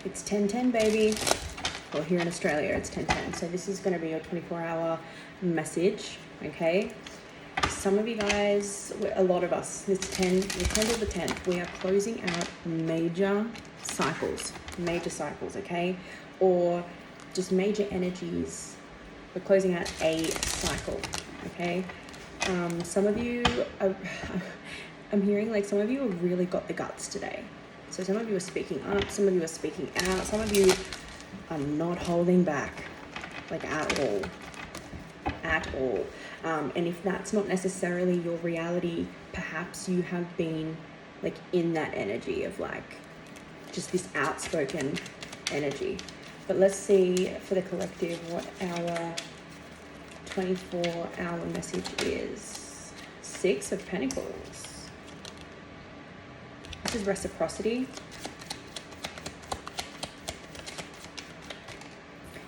It's 10:10, baby. Well, here in Australia, it's 10:10. So this is going to be your 24-hour message, okay? Some of you guys, a lot of us, it's 10 till the 10th. We are closing out major cycles, okay? Or just major energies. We're closing out a cycle, okay? Some of you, I'm hearing like some of you have really got the guts today. So some of you are speaking up, some of you are speaking out, some of you are not holding back, like at all. And if that's not necessarily your reality, perhaps you have been like in that energy of like just this outspoken energy. But let's see for the collective what our 24-hour message is. 6 of Pentacles. This is reciprocity.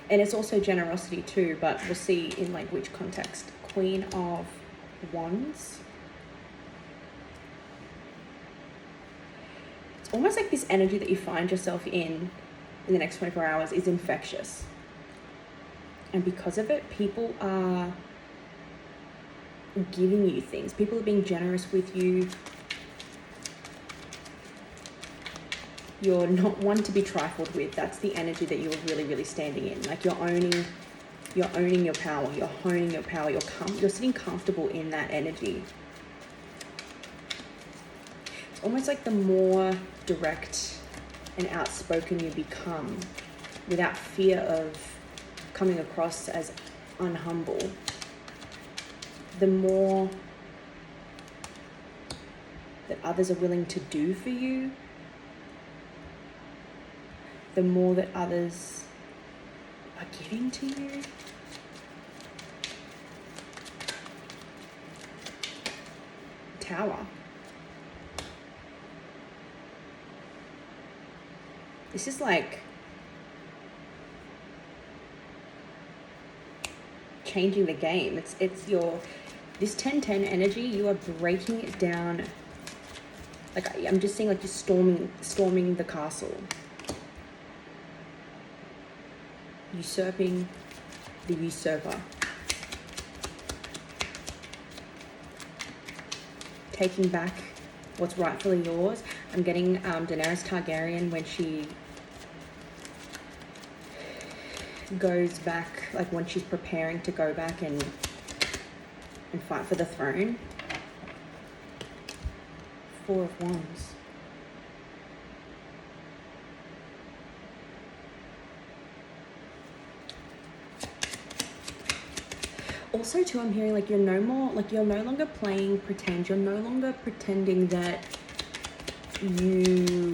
And it's also generosity too, but we'll see in like which context. Queen of Wands. It's almost like this energy that you find yourself in the next 24 hours is infectious. And because of it, people are giving you things. People are being generous with you. You're not one to be trifled with. That's the energy that you're really, really standing in. Like you're owning your power. You're honing your power. You're sitting comfortable in that energy. It's almost like the more direct and outspoken you become, without fear of coming across as unhumble, the more that others are willing to do for you, the more that others are giving to you. Tower. This is like changing the game. It's your, this 10-10 energy, you are breaking it down. Like I'm just seeing like you're storming the castle. Usurping the usurper. Taking back what's rightfully yours. I'm getting Daenerys Targaryen when she goes back, like when she's preparing to go back and fight for the throne. 4 of Wands. Also too, I'm hearing like you're no longer playing pretend. You're no longer pretending that you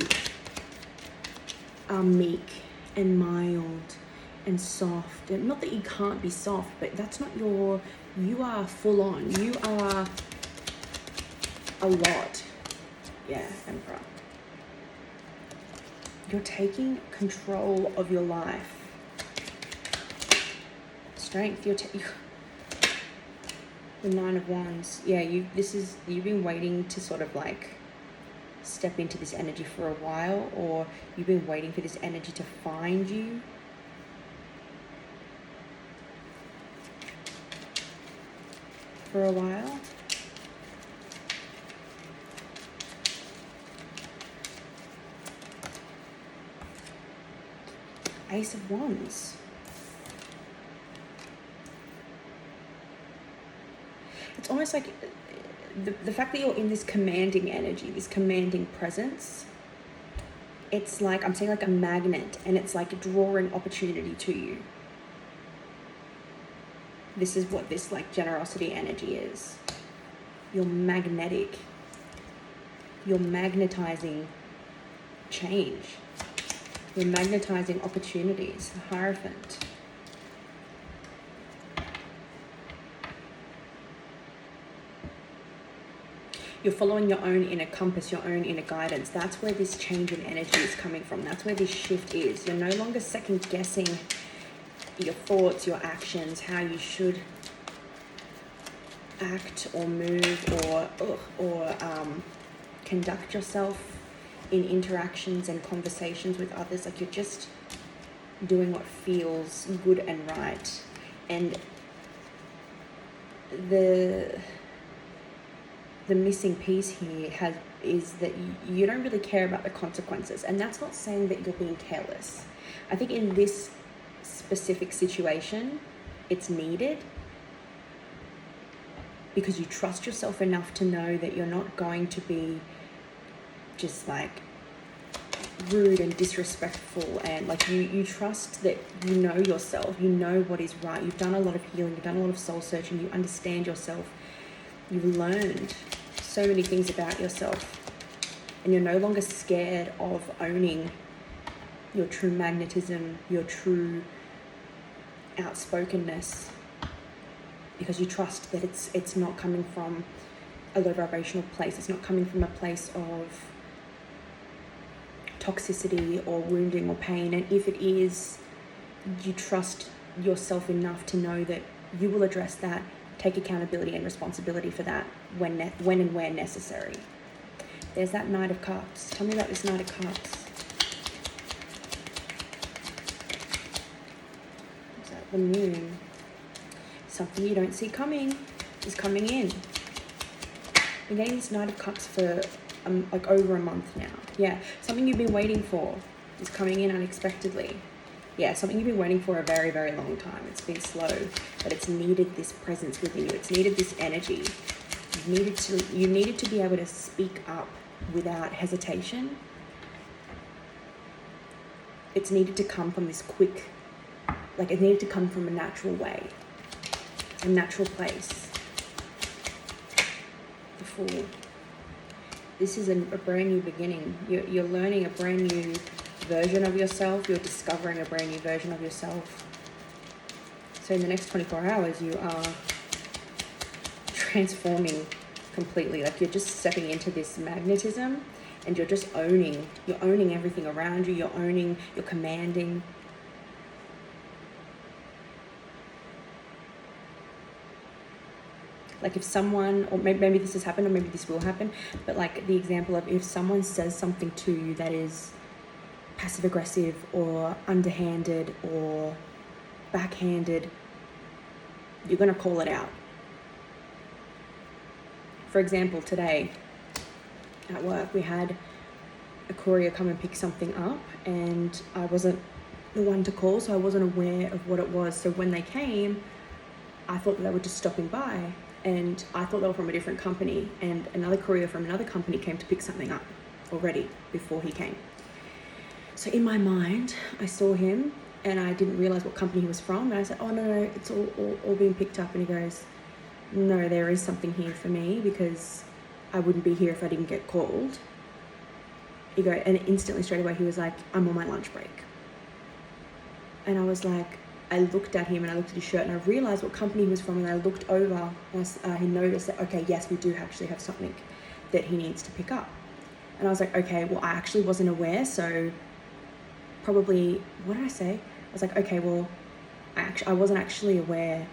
are meek and mild and soft. And not that you can't be soft, but that's not you are full on. You are a lot. Yeah, Emperor. You're taking control of your life. Strength. The 9 of Wands. Yeah, you've been waiting to sort of like step into this energy for a while, or you've been waiting for this energy to find you. For a while. Ace of Wands. It's almost like the fact that you're in this commanding energy, this commanding presence, it's like, I'm saying like a magnet, and it's like drawing opportunity to you. This is what this like generosity energy is. You're magnetic. You're magnetizing change. You're magnetizing opportunities. The Hierophant. You're following your own inner compass, your own inner guidance. That's where this change in energy is coming from. That's where this shift is. You're no longer second guessing your thoughts, your actions, how you should act or move or conduct yourself. in interactions and conversations with others, like you're just doing what feels good and right. And the missing piece here is that you don't really care about the consequences. And that's not saying that you're being careless. I think in this specific situation, it's needed because you trust yourself enough to know that you're not going to be just like rude and disrespectful, and like you trust that you know yourself, you know what is right, you've done a lot of healing, you've done a lot of soul searching, you understand yourself, you've learned so many things about yourself, and you're no longer scared of owning your true magnetism, your true outspokenness, because you trust that it's not coming from a low vibrational place, it's not coming from a place of toxicity or wounding or pain. And if it is, you trust yourself enough to know that you will address that, take accountability and responsibility for that when and where necessary. There's that Knight of Cups. Tell me about this Knight of Cups. Is that the Moon? Something you don't see coming is coming in. We're getting this Knight of Cups for like over a month now. Yeah, something you've been waiting for is coming in unexpectedly. Yeah, something you've been waiting for a very, very long time. It's been slow, but it's needed this presence within you. It's needed this energy. You needed to be able to speak up without hesitation. It's needed to come from this quick, like it needed to come from a natural way, a natural place. The Fool. This is a brand new beginning. You're learning a brand new version of yourself. You're discovering a brand new version of yourself. So in the next 24 hours, you are transforming completely. Like you're just stepping into this magnetism and you're just owning. You're owning everything around you. You're commanding. Like if someone, or maybe this has happened or maybe this will happen, but like the example of if someone says something to you that is passive aggressive or underhanded or backhanded, you're going to call it out. For example, today at work, we had a courier come and pick something up and I wasn't the one to call, so I wasn't aware of what it was. So when they came, I thought that they were just stopping by. And I thought they were from a different company, and another courier from another company came to pick something up already before he came. So in my mind, I saw him and I didn't realize what company he was from. And I said, oh, no, it's all being picked up. And he goes, no, there is something here for me because I wouldn't be here if I didn't get called. And instantly straight away he was like, I'm on my lunch break. And I was like, I looked at him and I looked at his shirt and I realized what company he was from, and I looked over and he noticed that, okay, yes, we do actually have something that he needs to pick up. And I was like, okay, well, I actually wasn't aware, so probably, what did I say? I was like, okay, well, I wasn't actually aware,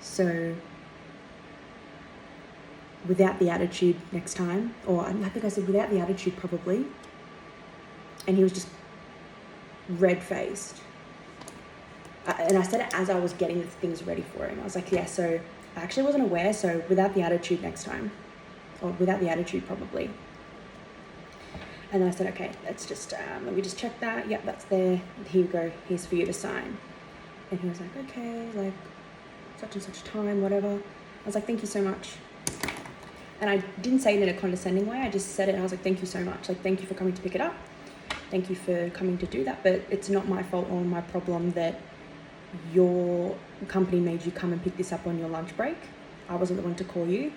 so without the attitude next time, or I think I said without the attitude probably, and he was just red-faced. And I said it as I was getting the things ready for him. I was like, yeah, so I actually wasn't aware, so without the attitude next time. Or without the attitude, probably. And then I said, okay, let's just, let me just check that. Yep, that's there. Here you go. Here's for you to sign. And he was like, okay, like, such and such time, whatever. I was like, thank you so much. And I didn't say it in a condescending way. I just said it and I was like, thank you so much. Like, thank you for coming to pick it up. Thank you for coming to do that. But it's not my fault or my problem that your company made you come and pick this up on your lunch break. I wasn't the one to call you.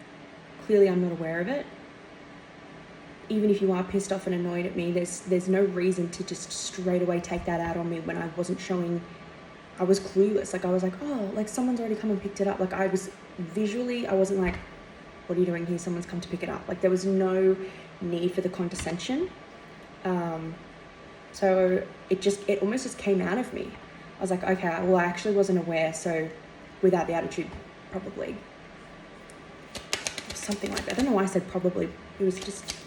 Clearly I'm not aware of it. Even if you are pissed off and annoyed at me, there's no reason to just straight away take that out on me when I wasn't showing. I was clueless. Like I was like, oh, like someone's already come and picked it up. Like I was visually, I wasn't like, what are you doing here? Someone's come to pick it up. Like there was no need for the condescension. So it almost just came out of me. I was like, okay, well, I actually wasn't aware, so without the attitude, probably. Something like that. I don't know why I said probably. It was just,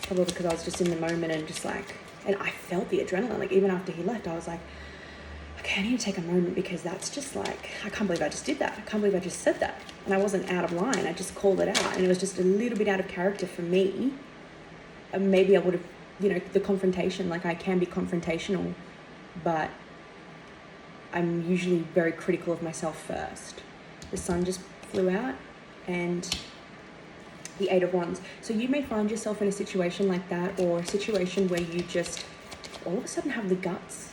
Probably because I was just in the moment and just like, and I felt the adrenaline. Like even after he left, I was like, okay, I need to take a moment because that's just like, I can't believe I just did that. I can't believe I just said that. And I wasn't out of line. I just called it out. And it was just a little bit out of character for me. And maybe I would have, the confrontation, like I can be confrontational, but I'm usually very critical of myself first. The sun just flew out and the 8 of Wands. So you may find yourself in a situation like that, or a situation where you just all of a sudden have the guts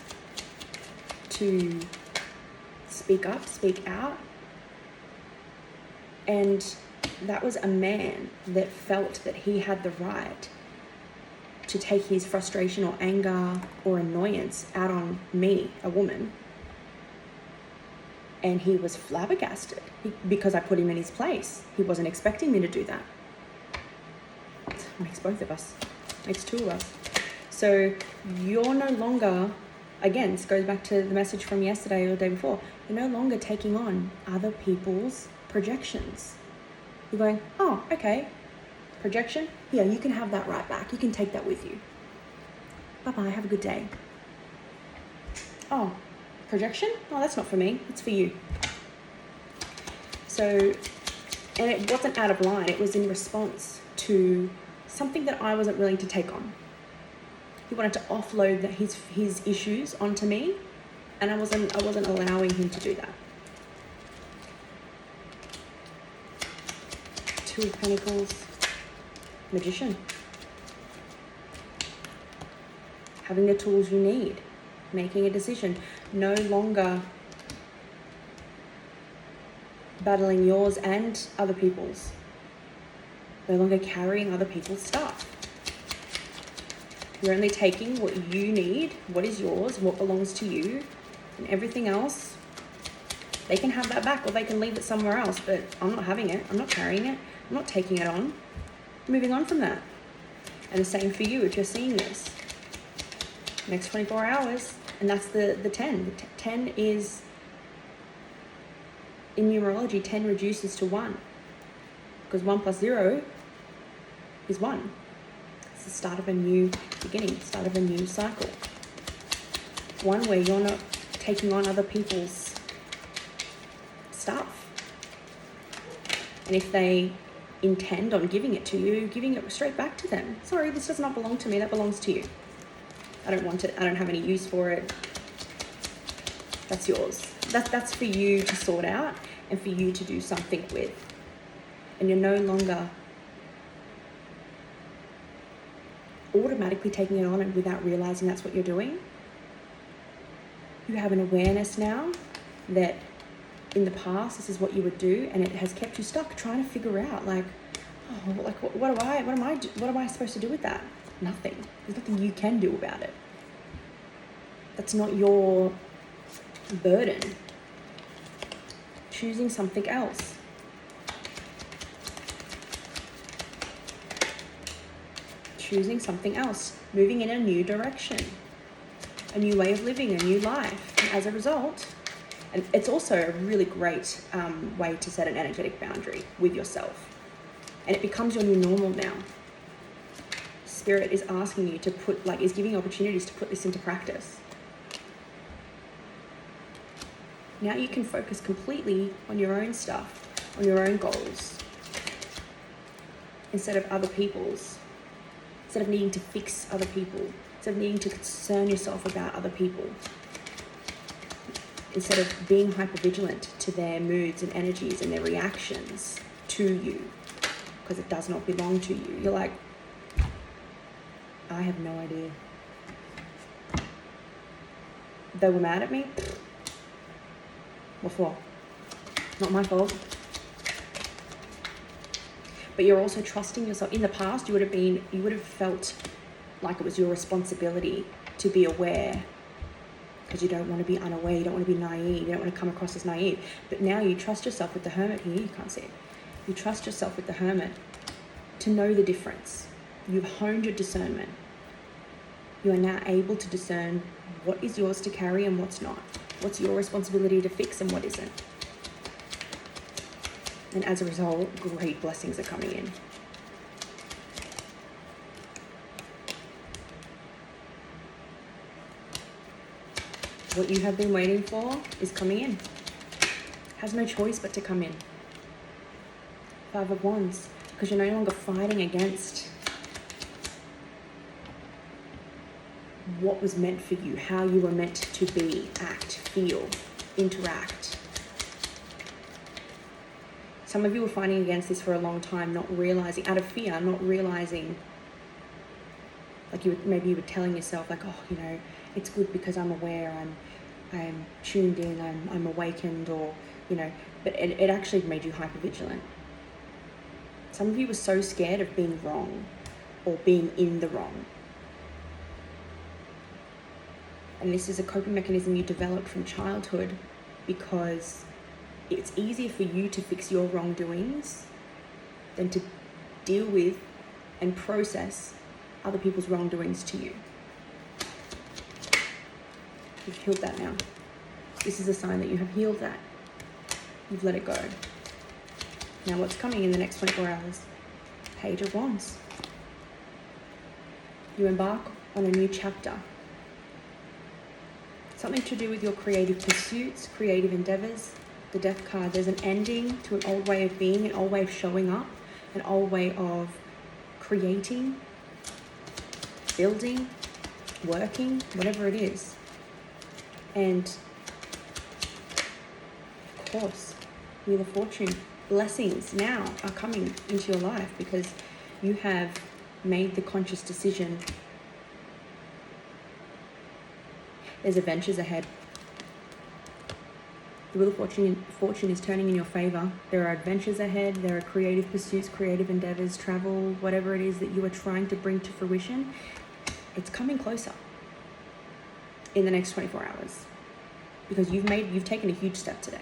to speak up, speak out. And that was a man that felt that he had the right to take his frustration or anger or annoyance out on me, a woman. And he was flabbergasted because I put him in his place. He wasn't expecting me to do that. It makes both of us. It makes 2 of us. So you're no longer, again, this goes back to the message from yesterday or the day before, you're no longer taking on other people's projections. You're going, oh, okay, projection? Yeah, you can have that right back. You can take that with you. Bye-bye, have a good day. Oh, projection? Oh, that's not for me. It's for you. So, and it wasn't out of line. It was in response to something that I wasn't willing to take on. He wanted to offload his issues onto me, and I wasn't allowing him to do that. 2 of Pentacles, Magician. Having the tools you need, making a decision, no longer battling yours and other people's, no longer carrying other people's stuff. You're only taking what you need, what is yours, what belongs to you, and everything else, they can have that back or they can leave it somewhere else, but I'm not having it, I'm not carrying it, I'm not taking it on. I'm moving on from that. And the same for you if you're seeing this. Next 24 hours, and that's the 10. The 10 is, in numerology, 10 reduces to 1. Because 1 plus 0 is 1. It's the start of a new beginning, start of a new cycle. One where you're not taking on other people's stuff. And if they intend on giving it to you, giving it straight back to them. Sorry, this does not belong to me, that belongs to you. I don't want it, I don't have any use for it. That's yours. That's for you to sort out and for you to do something with. And you're no longer automatically taking it on and without realizing that's what you're doing. You have an awareness now that in the past this is what you would do, and it has kept you stuck trying to figure out like, oh, like what am I supposed to do with that? Nothing. There's nothing you can do about it. That's not your burden. Choosing something else. Choosing something else, moving in a new direction, a new way of living, a new life. And as a result, and it's also a really great way to set an energetic boundary with yourself. And it becomes your new normal now. Spirit is asking you to is giving opportunities to put this into practice. Now you can focus completely on your own stuff, on your own goals, instead of other people's. Instead of needing to fix other people, instead of needing to concern yourself about other people, instead of being hypervigilant to their moods and energies and their reactions to you, because it does not belong to you. You're like, I have no idea. They were mad at me? What for? Not my fault. But you're also trusting yourself. In the past, you would have felt like it was your responsibility to be aware, because you don't want to be unaware, you don't want to be naive, you don't want to come across as naive. But now you trust yourself with the Hermit here, you can't see it. You trust yourself with the Hermit to know the difference. You've honed your discernment. You are now able to discern what is yours to carry and what's not. What's your responsibility to fix and what isn't. And as a result, great blessings are coming in. What you have been waiting for is coming in. Has no choice but to come in. 5 of Wands, because you're no longer fighting against what was meant for you, how you were meant to be, act, feel, interact. Some of you were fighting against this for a long time, not realizing, out of fear, not realizing, like maybe you were telling yourself like, oh, you know, it's good because I'm aware, I'm tuned in, I'm awakened, or, you know, but it actually made you hypervigilant. Some of you were so scared of being wrong or being in the wrong. And this is a coping mechanism you developed from childhood because it's easier for you to fix your wrongdoings than to deal with and process other people's wrongdoings to you. You've healed that now. This is a sign that you have healed that. You've let it go. Now what's coming in the next 24 hours? Page of Wands. You embark on a new chapter. Something to do with your creative pursuits, creative endeavors. The Death card, there's an ending to an old way of being, an old way of showing up, an old way of creating, building, working, whatever it is. And of course, Wheel of Fortune, blessings now are coming into your life because you have made the conscious decision. There's adventures ahead. The Wheel of Fortune is turning in your favor. There are adventures ahead. There are creative pursuits, creative endeavors, travel, whatever it is that you are trying to bring to fruition. It's coming closer in the next 24 hours because you've taken a huge step today.